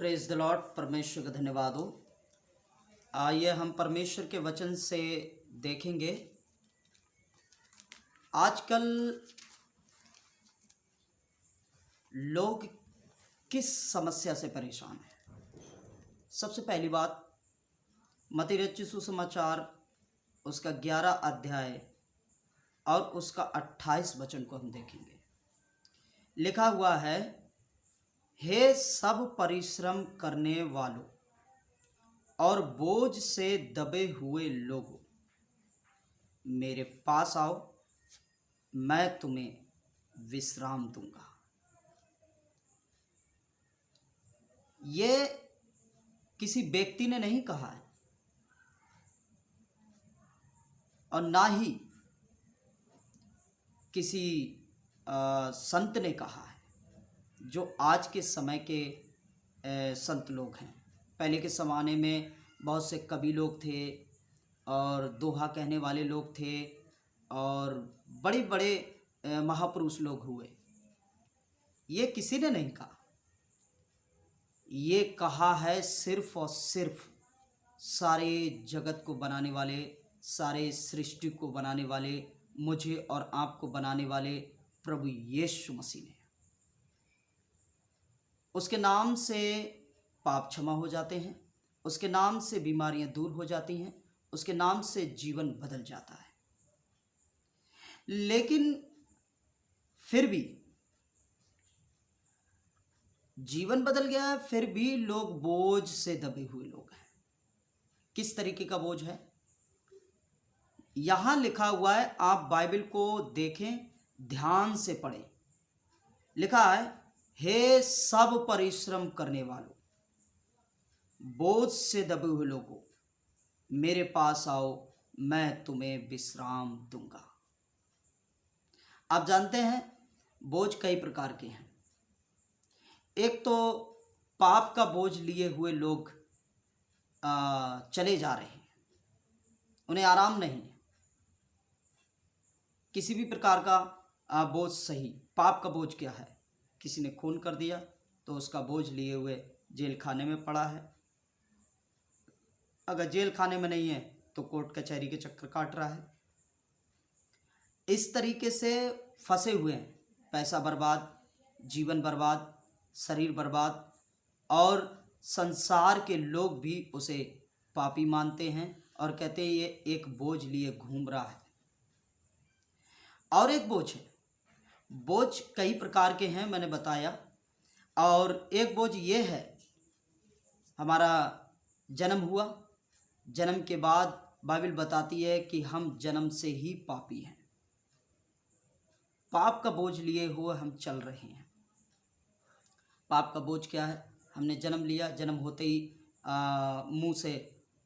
Praise the Lord. परमेश्वर का धन्यवाद हो। आइए हम परमेश्वर के वचन से देखेंगे आजकल लोग किस समस्या से परेशान हैं। सबसे पहली बात, मत्ती रचित सुसमाचार उसका 11 अध्याय और उसका 28 वचन को हम देखेंगे। लिखा हुआ है, हे सब परिश्रम करने वालों और बोझ से दबे हुए लोगों, मेरे पास आओ, मैं तुम्हें विश्राम दूंगा। ये किसी व्यक्ति ने नहीं कहा है और ना ही किसी संत ने कहा है, जो आज के समय के संत लोग हैं। पहले के ज़माने में बहुत से कवि लोग थे और दोहा कहने वाले लोग थे और बड़े बड़े महापुरुष लोग हुए। ये किसी ने नहीं कहा, ये कहा है सिर्फ और सिर्फ सारे जगत को बनाने वाले, सारे सृष्टि को बनाने वाले, मुझे और आपको बनाने वाले प्रभु यीशु मसीह ने। उसके नाम से पाप क्षमा हो जाते हैं, उसके नाम से बीमारियां दूर हो जाती हैं, उसके नाम से जीवन बदल जाता है। लेकिन फिर भी जीवन बदल गया है, फिर भी लोग बोझ से दबे हुए लोग हैं। किस तरीके का बोझ है? यहां लिखा हुआ है, आप बाइबल को देखें, ध्यान से पढ़ें। लिखा है, हे सब परिश्रम करने वालों, बोझ से दबे हुए लोगों, मेरे पास आओ, मैं तुम्हें विश्राम दूंगा। आप जानते हैं बोझ कई प्रकार के हैं। एक तो पाप का बोझ लिए हुए लोग चले जा रहे हैं, उन्हें आराम नहीं है। किसी भी प्रकार का बोझ सही। पाप का बोझ क्या है? किसी ने खून कर दिया तो उसका बोझ लिए हुए जेल खाने में पड़ा है। अगर जेल खाने में नहीं है तो कोर्ट कचहरी के चक्कर काट रहा है। इस तरीके से फंसे हुए हैं। पैसा बर्बाद, जीवन बर्बाद, शरीर बर्बाद, और संसार के लोग भी उसे पापी मानते हैं और कहते हैं ये एक बोझ लिए घूम रहा है। और एक बोझ है, बोझ कई प्रकार के हैं, मैंने बताया। और एक बोझ ये है, हमारा जन्म हुआ, जन्म के बाद बाइबल बताती है कि हम जन्म से ही पापी हैं। पाप का बोझ लिए हुए हम चल रहे हैं। पाप का बोझ क्या है? हमने जन्म लिया, जन्म होते ही मुंह से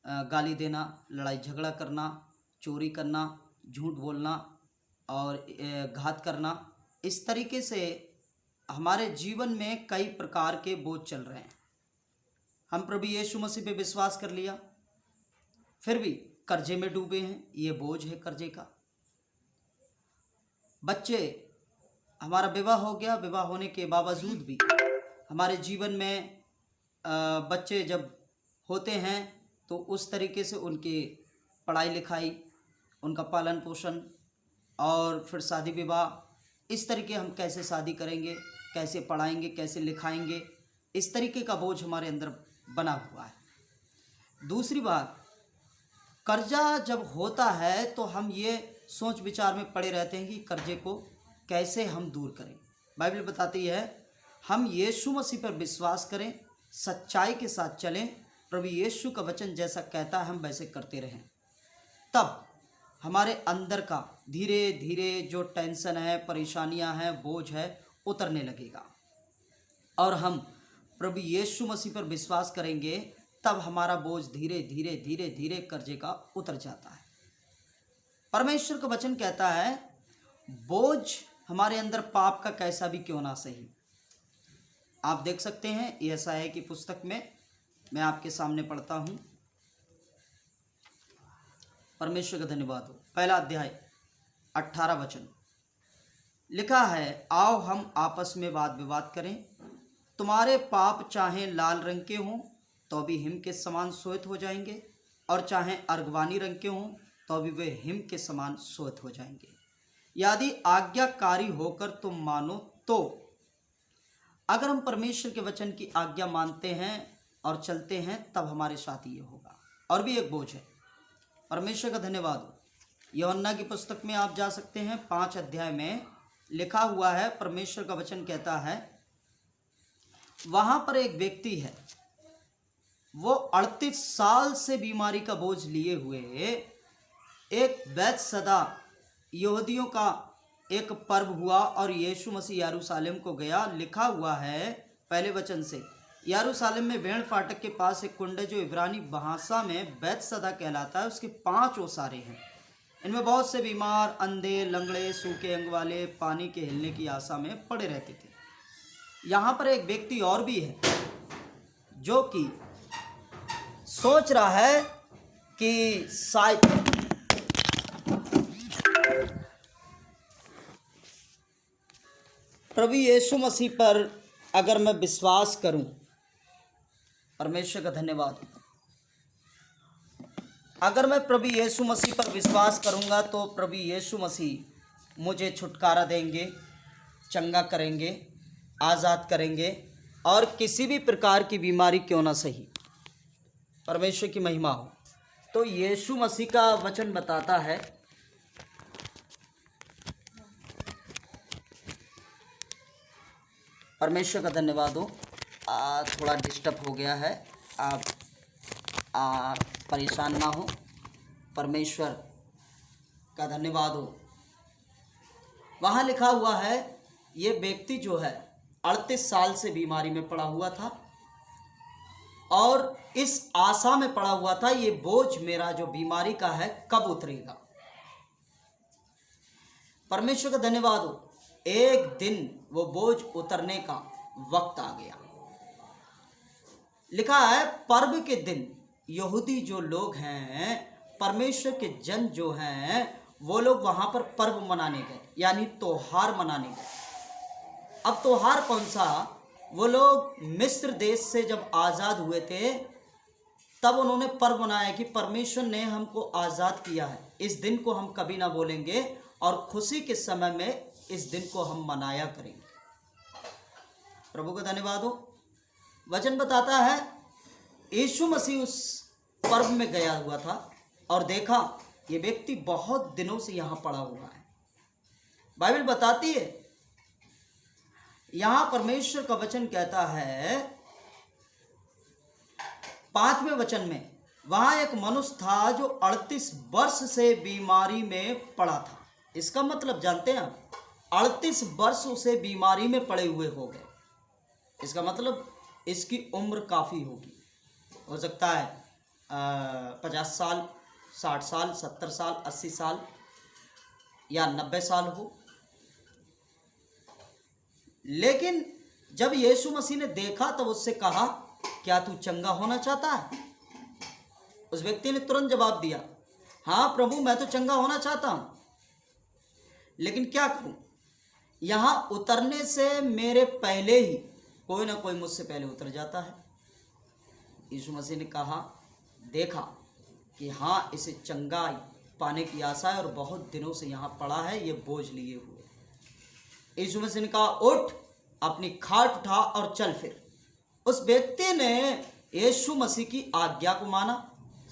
गाली देना, लड़ाई झगड़ा करना, चोरी करना, झूठ बोलना और घात करना। इस तरीके से हमारे जीवन में कई प्रकार के बोझ चल रहे हैं। हम प्रभु यीशु मसीह पे विश्वास कर लिया, फिर भी कर्जे में डूबे हैं, ये बोझ है कर्जे का। बच्चे, हमारा विवाह हो गया, विवाह होने के बावजूद भी हमारे जीवन में बच्चे जब होते हैं तो उस तरीके से उनकी पढ़ाई लिखाई, उनका पालन पोषण और फिर शादी विवाह, इस तरीके हम कैसे शादी करेंगे, कैसे पढ़ाएंगे, कैसे लिखाएंगे, इस तरीके का बोझ हमारे अंदर बना हुआ है। दूसरी बात, कर्जा जब होता है तो हम ये सोच विचार में पड़े रहते हैं कि कर्जे को कैसे हम दूर करें। बाइबल बताती है, हम यीशु मसीह पर विश्वास करें, सच्चाई के साथ चलें, प्रभु यीशु का वचन जैसा कहता है हम वैसे करते रहें, तब हमारे अंदर का धीरे धीरे जो टेंशन है, परेशानियां हैं, बोझ है, उतरने लगेगा। और हम प्रभु यीशु मसीह पर विश्वास करेंगे, तब हमारा बोझ धीरे धीरे धीरे धीरे कर्जे का उतर जाता है। परमेश्वर का वचन कहता है, बोझ हमारे अंदर पाप का कैसा भी क्यों ना सही। आप देख सकते हैं यशायाह की पुस्तक में, मैं आपके सामने पढ़ता हूं। परमेश्वर का धन्यवाद हो। पहला अध्याय 18 वचन लिखा है, आओ हम आपस में वाद विवाद करें, तुम्हारे पाप चाहे लाल रंग के हों तो भी हिम के समान श्वेत हो जाएंगे, और चाहे अर्गवानी रंग के हों तो भी वे हिम के समान श्वेत हो जाएंगे। यदि आज्ञाकारी होकर तुम मानो तो। अगर हम परमेश्वर के वचन की आज्ञा मानते हैं और चलते हैं तब हमारे साथ ये होगा। और भी एक बोझ है। परमेश्वर का धन्यवाद हो। यूहन्ना की पुस्तक में आप जा सकते हैं, 5 अध्याय में लिखा हुआ है, परमेश्वर का वचन कहता है, वहां पर एक व्यक्ति है, वो 38 साल से बीमारी का बोझ लिए हुए, एक बैतसदा यहूदियों का एक पर्व हुआ और यीशु मसीह यरूशलेम को गया। लिखा हुआ है पहले वचन से, यरूशलेम में भेड़ फाटक के पास एक कुंड है जो इब्रानी भाषा में बैतसदा कहलाता है। उसके 5 ओसारे हैं। इनमें बहुत से बीमार, अंधे, लंगड़े, सूखे अंग वाले पानी के हिलने की आशा में पड़े रहते थे। यहाँ पर एक व्यक्ति और भी है जो कि सोच रहा है कि शायद प्रभु यीशु मसीह पर अगर मैं विश्वास करूं, परमेश्वर का धन्यवाद, अगर मैं प्रभु यीशु मसीह पर विश्वास करूंगा तो प्रभु यीशु मसीह मुझे छुटकारा देंगे, चंगा करेंगे, आज़ाद करेंगे, और किसी भी प्रकार की बीमारी क्यों ना सही। परमेश्वर की महिमा हो। तो यीशु मसीह का वचन बताता है, परमेश्वर का धन्यवाद हो। थोड़ा डिस्टर्ब हो गया है, आप परेशान ना हो। परमेश्वर का धन्यवाद हो। वहाँ लिखा हुआ है, ये व्यक्ति जो है 38 साल से बीमारी में पड़ा हुआ था और इस आशा में पड़ा हुआ था, ये बोझ मेरा जो बीमारी का है कब उतरेगा। परमेश्वर का धन्यवाद हो। एक दिन वो बोझ उतरने का वक्त आ गया। लिखा है, पर्व के दिन यहूदी जो लोग हैं, परमेश्वर के जन जो हैं, वो लोग वहां पर पर्व मनाने गए, यानी त्योहार मनाने गए। अब त्योहार कौन सा? वो लोग मिस्र देश से जब आज़ाद हुए थे तब उन्होंने पर्व मनाया कि परमेश्वर ने हमको आज़ाद किया है, इस दिन को हम कभी ना बोलेंगे और खुशी के समय में इस दिन को हम मनाया करेंगे। प्रभु का धन्यवाद हो। वचन बताता है, यीशु मसीह उस पर्व में गया हुआ था और देखा ये व्यक्ति बहुत दिनों से यहाँ पड़ा हुआ है। बाइबल बताती है, यहाँ परमेश्वर का वचन कहता है 5वें वचन में, वहां एक मनुष्य था जो 38 वर्ष से बीमारी में पड़ा था। इसका मतलब जानते हैं आप, 38 वर्ष उसे बीमारी में पड़े हुए हो गए। इसका मतलब इसकी उम्र काफ़ी होगी, हो सकता है 50 साल, 60 साल, 70 साल, 80 साल या 90 साल हो। लेकिन जब यीशु मसीह ने देखा तब उससे कहा, क्या तू चंगा होना चाहता है? उस व्यक्ति ने तुरंत जवाब दिया, हाँ प्रभु, मैं तो चंगा होना चाहता हूं, लेकिन क्या करूं, यहां उतरने से मेरे पहले ही कोई ना कोई मुझसे पहले उतर जाता है। यीशु मसीह ने कहा, देखा कि हाँ, इसे चंगाई पाने की आशा है और बहुत दिनों से यहाँ पड़ा है ये बोझ लिए हुए। यीशु मसीह ने कहा, उठ, अपनी खाट उठा और चल फिर। उस व्यक्ति ने यीशु मसीह की आज्ञा को माना,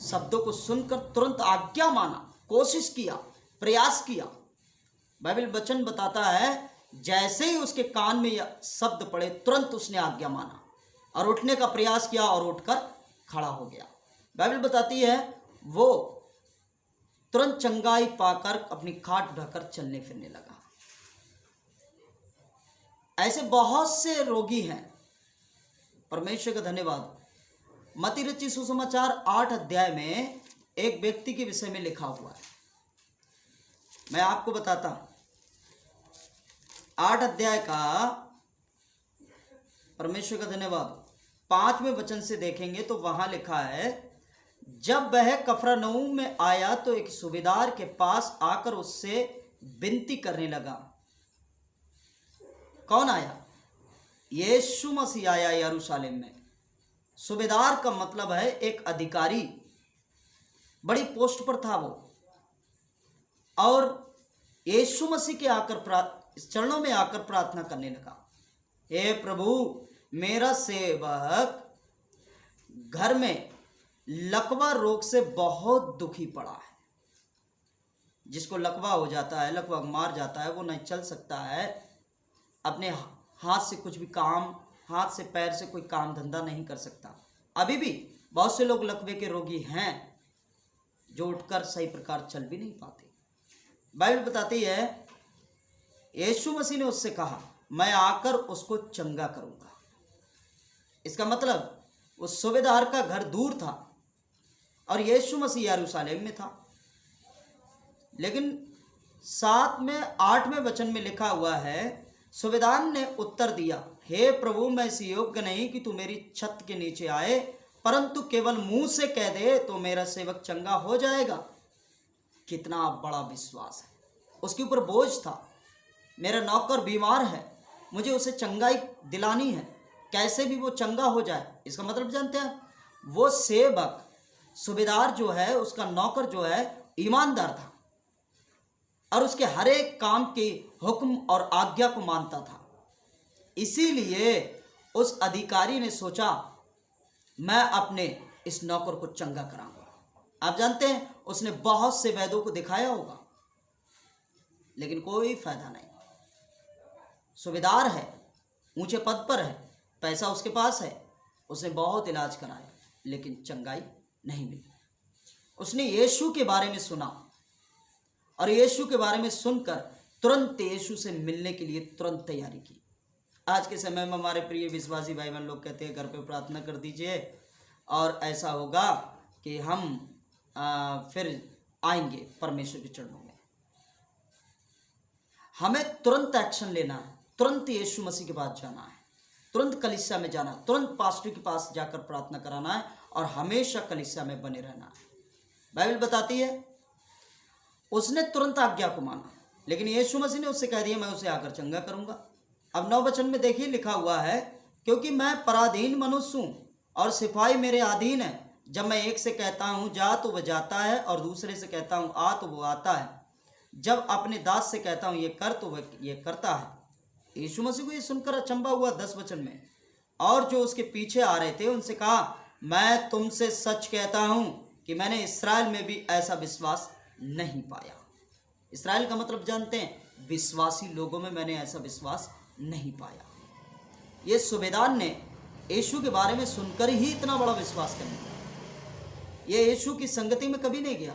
शब्दों को सुनकर तुरंत आज्ञा माना, कोशिश किया, प्रयास किया। बाइबल वचन बताता है, जैसे ही उसके कान में यह शब्द पड़े तुरंत उसने आज्ञा माना और उठने का प्रयास किया और उठकर खड़ा हो गया। बाइबल बताती है वो तुरंत चंगाई पाकर अपनी खाट उठाकर चलने फिरने लगा। ऐसे बहुत से रोगी हैं। परमेश्वर का धन्यवाद। मत्ती रचित सुसमाचार 8 अध्याय में एक व्यक्ति के विषय में लिखा हुआ है, मैं आपको बताता हूं। 8 अध्याय का, परमेश्वर का धन्यवाद, 5वें वचन से देखेंगे तो वहां लिखा है, जब वह कफरनहूम में आया तो एक सूबेदार के पास आकर उससे विनती करने लगा। कौन आया? यीशु मसीह आया यरूशलेम में। सूबेदार का मतलब है एक अधिकारी, बड़ी पोस्ट पर था वो, और यीशु मसीह के चरणों में आकर प्रार्थना करने लगा, हे प्रभु, मेरा सेवक घर में लकवा रोग से बहुत दुखी पड़ा है। जिसको लकवा हो जाता है, लकवा मार जाता है, वो नहीं चल सकता है, अपने हाथ से कुछ भी काम, हाथ से पैर से कोई काम धंधा नहीं कर सकता। अभी भी बहुत से लोग लकवे के रोगी हैं जो उठकर सही प्रकार चल भी नहीं पाते। बाइबल बताती है यीशु मसीह ने उससे कहा, मैं आकर उसको चंगा करूंगा। इसका मतलब उस सूबेदार का घर दूर था और यीशु मसीह यरूशलेम में था। लेकिन 8वें वचन में लिखा हुआ है, सूबेदार ने उत्तर दिया, हे प्रभु, मैं इस योग्य नहीं कि तू मेरी छत के नीचे आए, परंतु केवल मुंह से कह दे तो मेरा सेवक चंगा हो जाएगा। कितना बड़ा विश्वास है। उसके ऊपर बोझ था, मेरा नौकर बीमार है, मुझे उसे चंगाई दिलानी है, कैसे भी वो चंगा हो जाए। इसका मतलब जानते हैं, वो सेवक सूबेदार जो है, उसका नौकर जो है, ईमानदार था और उसके हर एक काम के हुक्म और आज्ञा को मानता था। इसीलिए उस अधिकारी ने सोचा, मैं अपने इस नौकर को चंगा कराऊंगा। आप जानते हैं, उसने बहुत से वैद्यों को दिखाया होगा, लेकिन कोई फायदा नहीं। सूबेदार है, ऊंचे पद पर है, पैसा उसके पास है, उसने बहुत इलाज कराया, लेकिन चंगाई नहीं मिली। उसने यीशु के बारे में सुना और यीशु के बारे में सुनकर तुरंत यीशु से मिलने के लिए तुरंत तैयारी की। आज के समय में हमारे प्रिय विश्वासी भाई बहन लोग कहते हैं, घर पे प्रार्थना कर दीजिए और ऐसा होगा कि हम फिर आएंगे परमेश्वर के चरणों में। हमें तुरंत एक्शन लेना है, तुरंत यीशु मसीह के पास जाना है, तुरंत कलीसिया में जाना, तुरंत पास्टर के पास जाकर प्रार्थना कराना है और हमेशा कलीसिया में बने रहना है। बाइबल बताती है उसने तुरंत आज्ञा को माना, लेकिन यीशु मसीह ने उससे कह दिया, मैं उसे आकर चंगा करूंगा। अब 9 वचन में देखिए लिखा हुआ है, क्योंकि मैं पराधीन मनुष्य हूं और सिपाही मेरे अधीन है। जब मैं एक से कहता हूं जा तो वह जाता है और दूसरे से कहता हूं आ तो वह आता है। जब अपने दास से कहता हूं ये कर तो वह ये करता है। यीशु मसीह को ये सुनकर अचंभा हुआ 10 वचन में। और जो उसके पीछे आ रहे थे उनसे कहा, मैं तुमसे सच कहता हूं कि मैंने इस्राएल में भी ऐसा विश्वास नहीं पाया। इस्राएल का मतलब जानते हैं, विश्वासी लोगों में मैंने ऐसा विश्वास नहीं पाया। ये सूबेदार ने यीशु के बारे में सुनकर ही इतना बड़ा विश्वास कर लिया। ये यीशु की संगति में कभी नहीं गया।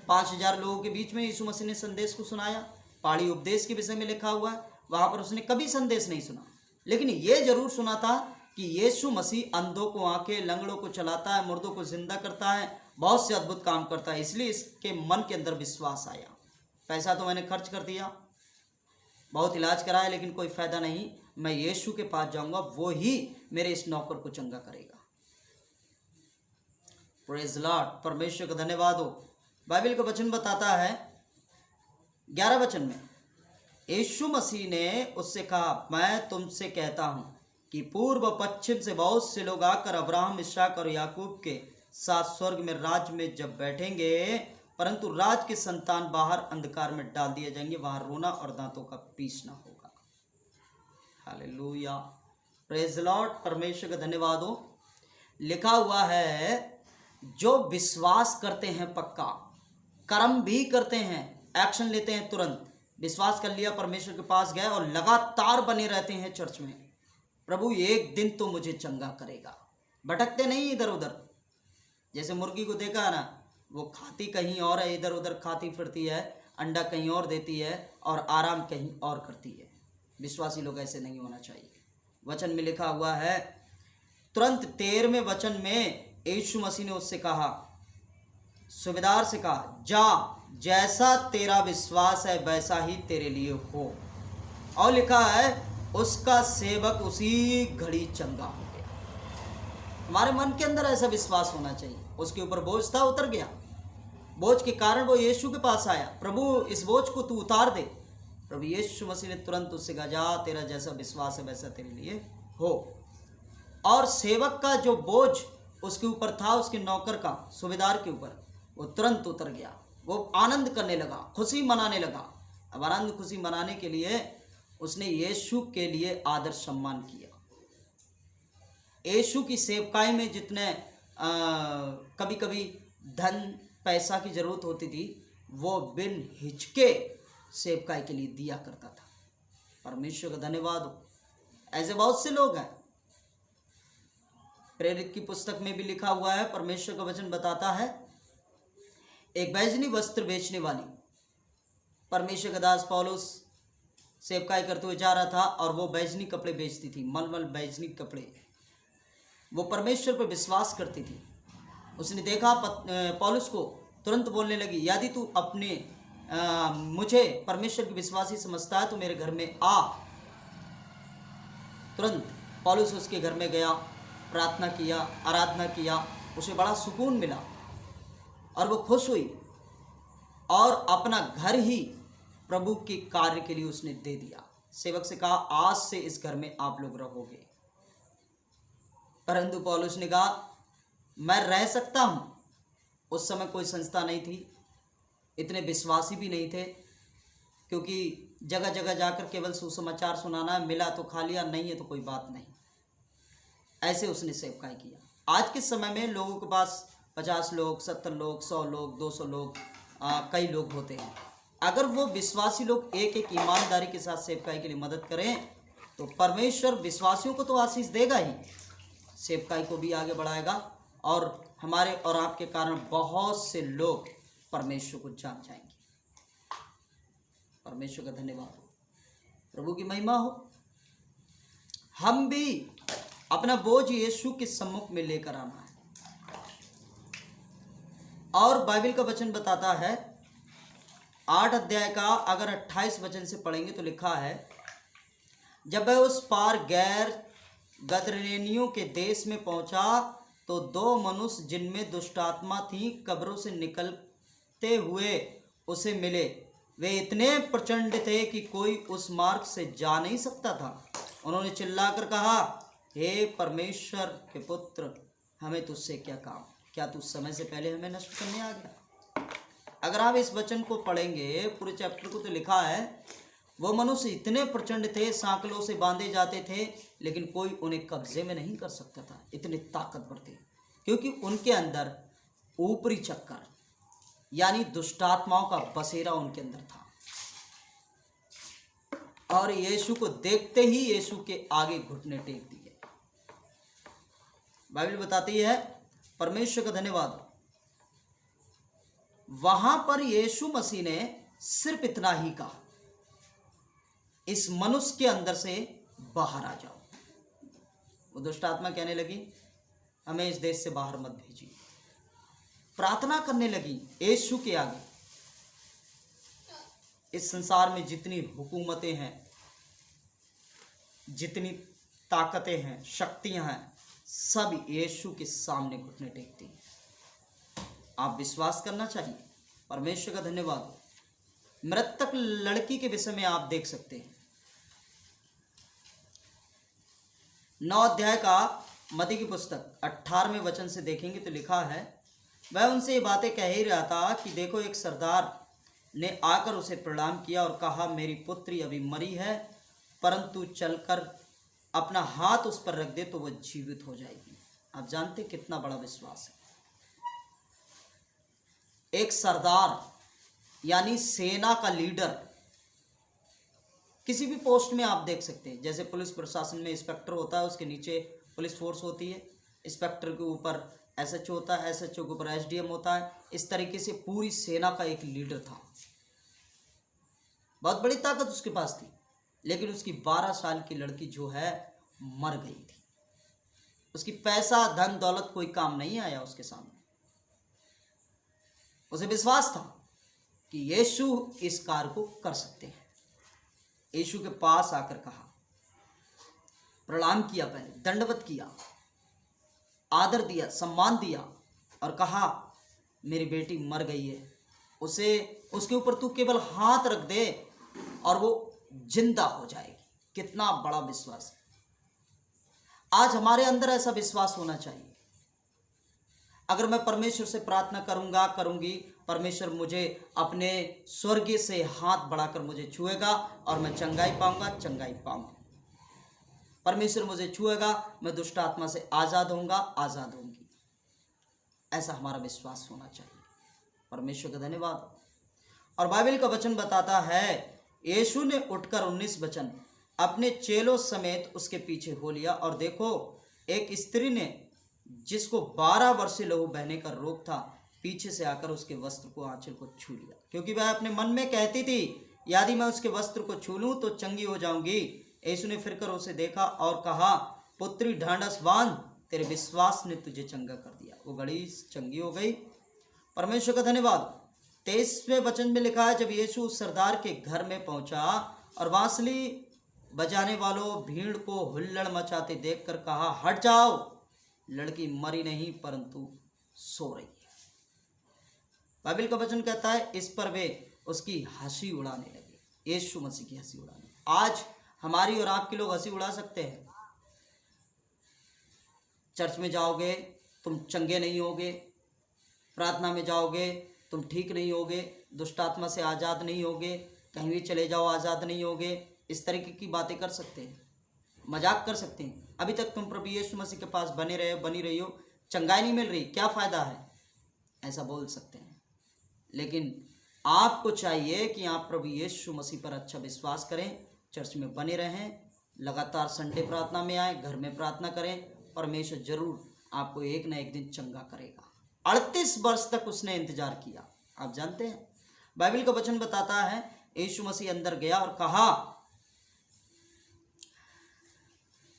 5000 लोगों के बीच में यीशु मसीह ने संदेश को सुनाया। पहाड़ी उपदेश के विषय में लिखा हुआ है, वहां पर उसने कभी संदेश नहीं सुना, लेकिन ये जरूर सुना था कि यीशु मसीह अंधों को आंखें, लंगड़ों को चलाता है, मुर्दों को जिंदा करता है, बहुत से अद्भुत काम करता है। इसलिए इसके मन के अंदर विश्वास आया। पैसा तो मैंने खर्च कर दिया, बहुत इलाज कराया, लेकिन कोई फायदा नहीं। मैं यीशु के पास जाऊंगा, वो ही मेरे इस नौकर को चंगा करेगा। प्रेज लॉर्ड, परमेश्वर का धन्यवाद हो। बाइबल का वचन बताता है 11 वचन में, यीशु मसीह ने उससे कहा, मैं तुमसे कहता हूं कि पूर्व पश्चिम से बहुत से लोग आकर अब्राहम, इसहाक और याकूब के साथ स्वर्ग में राज में जब बैठेंगे, परंतु राज के संतान बाहर अंधकार में डाल दिए जाएंगे, वहां रोना और दांतों का पीसना होगा। हालेलुया, प्रेज लॉर्ड, परमेश्वर का धन्यवाद हो। लिखा हुआ है, जो विश्वास करते हैं पक्का, कर्म भी करते हैं, एक्शन लेते हैं तुरंत। विश्वास कर लिया, परमेश्वर के पास गए और लगातार बने रहते हैं चर्च में, प्रभु एक दिन तो मुझे चंगा करेगा। भटकते नहीं इधर उधर। जैसे मुर्गी को देखा ना, वो खाती कहीं और है, इधर उधर खाती फिरती है, अंडा कहीं और देती है और आराम कहीं और करती है। विश्वासी लोग ऐसे नहीं होना चाहिए। वचन में लिखा हुआ है, तुरंत 13वें वचन में यीशु मसीह ने उससे कहा, सूबेदार से कहा, जा, जैसा तेरा विश्वास है वैसा ही तेरे लिए हो। और लिखा है, उसका सेवक उसी घड़ी चंगा हो गया। हमारे मन के अंदर ऐसा विश्वास होना चाहिए। उसके ऊपर बोझ था, उतर गया। बोझ के कारण वो यीशु के पास आया, प्रभु इस बोझ को तू उतार दे। प्रभु यीशु मसीह ने तुरंत उससे कहा, जा, तेरा जैसा विश्वास है वैसा तेरे लिए हो। और सेवक का जो बोझ उसके ऊपर था, उसके नौकर का, सूबेदार के ऊपर, वो तुरंत उतर गया। वो आनंद करने लगा, खुशी मनाने लगा। अब आनंद खुशी मनाने के लिए उसने यीशु के लिए आदर सम्मान किया। यीशु की सेवकाई में जितने कभी कभी धन पैसा की जरूरत होती थी, वो बिन हिचके सेवकाई के लिए दिया करता था। परमेश्वर का धन्यवाद हो। ऐसे बहुत से लोग हैं। प्रेरित की पुस्तक में भी लिखा हुआ है, परमेश्वर का वचन बताता है, एक बैजनी वस्त्र बेचने वाली परमेश्वर का दास पौलुस सेवकाई करते हुए जा रहा था, और वो बैजनी कपड़े बेचती थी, मलमल बैजनी कपड़े। वो परमेश्वर पर विश्वास करती थी। उसने देखा पौलुस को, तुरंत बोलने लगी, यदि तू अपने मुझे परमेश्वर की विश्वासी समझता है तो मेरे घर में आ। तुरंत पौलुस उसके घर में गया, प्रार्थना किया, आराधना किया, उसे बड़ा सुकून मिला और वो खुश हुई, और अपना घर ही प्रभु के कार्य के लिए उसने दे दिया। सेवक से कहा, आज से इस घर में आप लोग रहोगे। परंतु पौलुस ने कहा, मैं रह सकता हूँ। उस समय कोई संस्था नहीं थी, इतने विश्वासी भी नहीं थे, क्योंकि जगह जगह जाकर केवल सुसमाचार सुनाना है, मिला तो खा लिया, नहीं है तो कोई बात नहीं। ऐसे उसने सेवकाई किया। आज के समय में लोगों के पास 50 लोग, 70 लोग, 100 लोग, 200 लोग, कई लोग होते हैं। अगर वो विश्वासी लोग एक एक ईमानदारी के साथ सेवकाई के लिए मदद करें तो परमेश्वर विश्वासियों को तो आशीष देगा ही, सेवकाई को भी आगे बढ़ाएगा, और हमारे और आपके कारण बहुत से लोग परमेश्वर को जान जाएंगे। परमेश्वर का धन्यवाद हो, प्रभु की महिमा हो। हम भी अपना बोझ यीशु के सम्मुख में लेकर आना है। और बाइबल का वचन बताता है, 8 अध्याय का अगर 28 वचन से पढ़ेंगे तो लिखा है, जब वह उस पार गैर गदरेनियों के देश में पहुंचा तो 2 मनुष्य जिनमें दुष्टात्मा थी कब्रों से निकलते हुए उसे मिले। वे इतने प्रचंड थे कि कोई उस मार्ग से जा नहीं सकता था। उन्होंने चिल्लाकर कहा, हे परमेश्वर के पुत्र, हमें तुझसे क्या काम? क्या तू समय से पहले हमें नष्ट करने आ गया? अगर आप इस वचन को पढ़ेंगे, पूरे चैप्टर को, तो लिखा है, वो मनुष्य इतने प्रचंड थे, सांकलों से बांधे जाते थे, लेकिन कोई उन्हें कब्जे में नहीं कर सकता था। इतने ताकतवर थे, क्योंकि उनके अंदर ऊपरी चक्कर यानी दुष्टात्माओं का बसेरा उनके अंदर था। और यीशु को देखते ही यीशु के आगे घुटने टेक दिए। बाइबल बताती है, परमेश्वर का धन्यवाद, वहां पर यीशु मसीह ने सिर्फ इतना ही कहा, इस मनुष्य के अंदर से बाहर आ जाओ। वो दुष्ट आत्मा कहने लगी, हमें इस देश से बाहर मत भेजिए। प्रार्थना करने लगी यीशु के आगे। इस संसार में जितनी हुकूमतें हैं, जितनी ताकतें हैं, शक्तियां हैं, सब यीशु के सामने घुटने टेकती हैं। आप विश्वास करना चाहिए। परमेश्वर का धन्यवाद। मृतक लड़की के विषय में आप देख सकते हैं, 9 अध्याय का मत्ती की पुस्तक 18वें वचन से देखेंगे तो लिखा है, वह उनसे ये बातें कह ही रहा था कि देखो, एक सरदार ने आकर उसे प्रणाम किया और कहा, मेरी पुत्री अभी मरी है, परंतु चलकर अपना हाथ उस पर रख दे तो वह जीवित हो जाएगी। आप जानते कितना बड़ा विश्वास है। एक सरदार यानी सेना का लीडर, किसी भी पोस्ट में आप देख सकते हैं, जैसे पुलिस प्रशासन में इंस्पेक्टर होता है, उसके नीचे पुलिस फोर्स होती है, इंस्पेक्टर के ऊपर एसएचओ होता है, एसएचओ के ऊपर एसडीएम होता है। इस तरीके से पूरी सेना का एक लीडर था। बहुत बड़ी ताकत उसके पास थी, लेकिन उसकी 12 साल की लड़की जो है मर गई थी। उसकी पैसा धन दौलत कोई काम नहीं आया उसके सामने। उसे विश्वास था कि यीशु इस कार्य को कर सकते हैं। यीशु के पास आकर कहा, प्रणाम किया, पहले दंडवत किया, आदर दिया, सम्मान दिया और कहा, मेरी बेटी मर गई है, उसके ऊपर तू केवल हाथ रख दे और वो जिंदा हो जाएगी। कितना बड़ा विश्वास है। आज हमारे अंदर ऐसा विश्वास होना चाहिए, अगर मैं परमेश्वर से प्रार्थना करूंगा करूंगी, परमेश्वर मुझे अपने स्वर्गीय से हाथ बढ़ाकर मुझे छुएगा और मैं चंगाई पाऊंगा, चंगाई पाऊंगा। परमेश्वर मुझे छुएगा, मैं दुष्ट आत्मा से आज़ाद होऊंगा, आज़ाद होंगी। ऐसा हमारा विश्वास होना चाहिए। परमेश्वर का धन्यवाद। और बाइबल का वचन बताता है, यीशु ने उठकर 19 वचन अपने चेलों समेत उसके पीछे हो लिया। और देखो, एक स्त्री ने, जिसको 12 वर्ष से लहू बहने का रोग था, पीछे से आकर उसके वस्त्र को, आंचल को छू लिया, क्योंकि वह अपने मन में कहती थी, यदि मैं उसके वस्त्र को छू लूं तो चंगी हो जाऊंगी। यीशु ने फिरकर उसे देखा और कहा, पुत्री ढांढस बांध, तेरे विश्वास ने तुझे चंगा कर दिया। वो घड़ी चंगी हो गई। परमेश्वर का धन्यवाद। 23वें वचन में लिखा है, जब यीशु उस सरदार के घर में पहुंचा और बांसुरी बजाने वालों भीड़ को हुल्लड़ मचाते देखकर कहा, हट जाओ, लड़की मरी नहीं परंतु सो रही है। बाइबल का वचन कहता है, इस पर वे उसकी हंसी उड़ाने लगे। यीशु मसीह की हंसी उड़ाने। आज हमारी और आपके लोग हंसी उड़ा सकते हैं। चर्च में जाओगे तुम चंगे नहीं होगे, प्रार्थना में जाओगे तुम ठीक नहीं होगे, दुष्ट आत्मा से आज़ाद नहीं होगे, कहीं भी चले जाओ आज़ाद नहीं होगे। इस तरीके की बातें कर सकते हैं, मजाक कर सकते हैं। अभी तक तुम प्रभु यीशु मसीह के पास बने रहे, बनी रही हो, चंगाई नहीं मिल रही, क्या फ़ायदा है, ऐसा बोल सकते हैं। लेकिन आपको चाहिए कि आप प्रभु यीशु मसीह पर अच्छा विश्वास करें, चर्च में बने रहें, लगातार संडे प्रार्थना में आए, घर में प्रार्थना करें। परमेश्वर जरूर आपको एक न एक दिन चंगा करेगा। 38 वर्ष तक उसने इंतजार किया। आप जानते हैं, बाइबल का वचन बताता है, यीशु मसीह अंदर गया और कहा,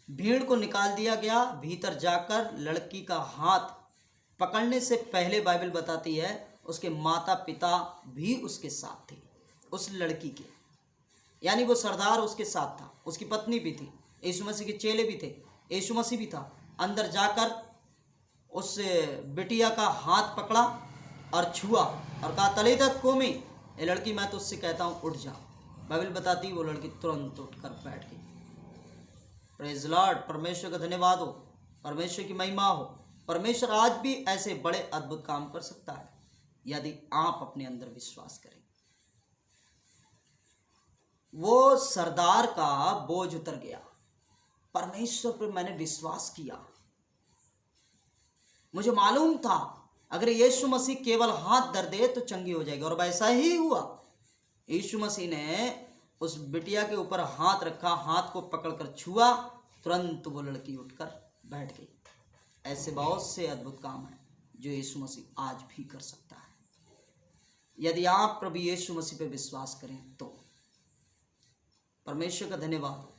भीड़ को निकाल दिया गया। भीतर जाकर लड़की का हाथ पकड़ने से पहले बाइबल बताती है, उसके माता पिता भी उसके साथ थे, उस लड़की के, यानी वो सरदार उसके साथ था, उसकी पत्नी भी थी, यीशु मसीह के चेले भी थे, यीशु मसीह भी था। अंदर जाकर उस बिटिया का हाथ पकड़ा और छुआ और कहा, तलीता कूमी, ये लड़की मैं तुझसे कहता हूँ उठ जा। बाइबल बताती वो लड़की तुरंत उठकर बैठ गई। Praise Lord. परमेश्वर का धन्यवाद हो, परमेश्वर की महिमा हो। परमेश्वर आज भी ऐसे बड़े अद्भुत काम कर सकता है यदि आप अपने अंदर विश्वास करें। वो सरदार का बोझ उतर गया। परमेश्वर पर मैंने विश्वास किया, मुझे मालूम था अगर यीशु मसीह केवल हाथ धर दे तो चंगी हो जाएगी, और वैसा ही हुआ। यीशु मसीह ने उस बिटिया के ऊपर हाथ रखा, हाथ को पकड़कर छुआ, तुरंत वो लड़की उठकर बैठ गई। ऐसे बहुत से अद्भुत काम हैं जो यीशु मसीह आज भी कर सकता है यदि आप प्रभु यीशु मसीह पे विश्वास करें तो। परमेश्वर का धन्यवाद।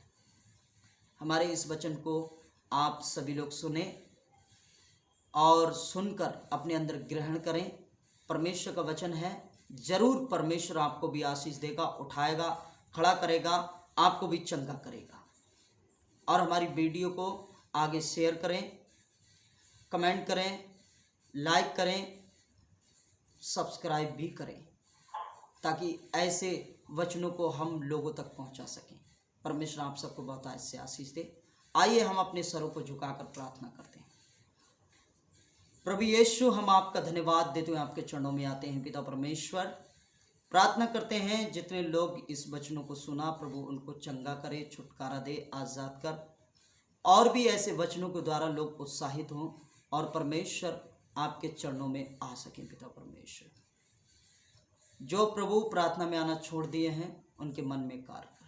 हमारे इस वचन को आप सभी लोग सुने और सुनकर अपने अंदर ग्रहण करें। परमेश्वर का वचन है, जरूर परमेश्वर आपको भी आशीष देगा, उठाएगा, खड़ा करेगा, आपको भी चंगा करेगा। और हमारी वीडियो को आगे शेयर करें, कमेंट करें, लाइक करें, सब्सक्राइब भी करें, ताकि ऐसे वचनों को हम लोगों तक पहुंचा सकें। परमेश्वर आप सबको बहुत ऐसे आशीष दे। आइए हम अपने सरों को झुकाकर प्रार्थना करते हैं। प्रभु यीशु, हम आपका धन्यवाद देते हुए आपके चरणों में आते हैं। पिता परमेश्वर, प्रार्थना करते हैं जितने लोग इस वचनों को सुना, प्रभु उनको चंगा करे, छुटकारा दे, आज़ाद कर, और भी ऐसे वचनों के द्वारा लोग उत्साहित हों और परमेश्वर आपके चरणों में आ सकें। पिता परमेश्वर, जो प्रभु प्रार्थना में आना छोड़ दिए हैं उनके मन में कार्य कर,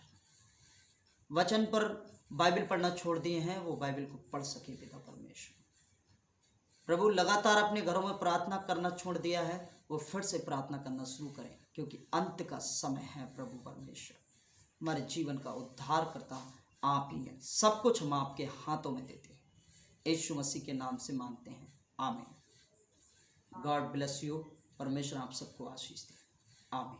वचन पर बाइबल पढ़ना छोड़ दिए हैं वो बाइबल को पढ़ सके। पिता परमेश्वर, प्रभु लगातार अपने घरों में प्रार्थना करना छोड़ दिया है वो फिर से प्रार्थना करना शुरू करें, क्योंकि अंत का समय है। प्रभु परमेश्वर, हमारे जीवन का उद्धार करता आप ही हैं। सब कुछ हम आपके हाथों में देते हैं, यीशु मसीह के नाम से मांगते हैं, आमीन। God bless you. परमेश्वर आप सबको आशीष दे, आमीन।